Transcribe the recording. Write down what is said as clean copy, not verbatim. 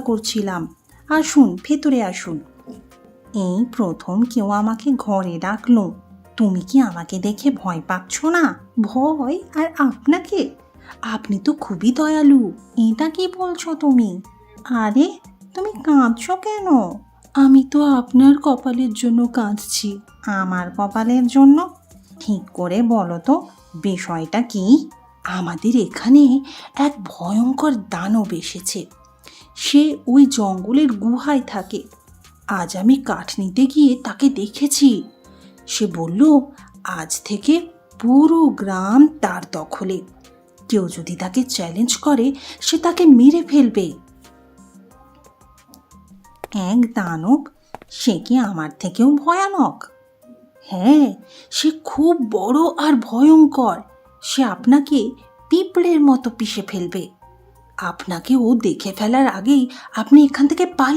করছিলাম। আসুন, ভেতরে আসুন। এই প্রথম কেউ আমাকে ঘরে ডাকলো। তুমি কি আমাকে দেখে ভয় পাচ্ছ না? ভয়? আর আপনাকে? আপনি তো খুবই দয়ালু। এটা কি বলছো তুমি? আরে, তুমি কাঁদছো কেন? আমি তো আপনার কপালের জন্য কাঁদছি। আমার কপালের জন্য? ঠিক করে বলো তো, বিষয়টা কি? আমাদের এখানে এক ভয়ঙ্কর দানব এসেছে। সে ওই জঙ্গলের গুহায় থাকে। আজ আমি কাঠ নিতে গিয়ে তাকে দেখেছি। সে বলল, আজ থেকে পুরো গ্রাম তার দখলে। কেউ যদি তাকে চ্যালেঞ্জ করে, সে তাকে মেরে ফেলবে। এক দানব? সে কি আমার থেকেও ভয়ানক? হ্যাঁ, সে খুব বড় আর ভয়ঙ্কর। সে আপনাকে পিঁপড়ের মতো পিষে ফেলবে। আপনাকে ও দেখে ফেলার আগেই আপনি এখান থেকে পালিয়ে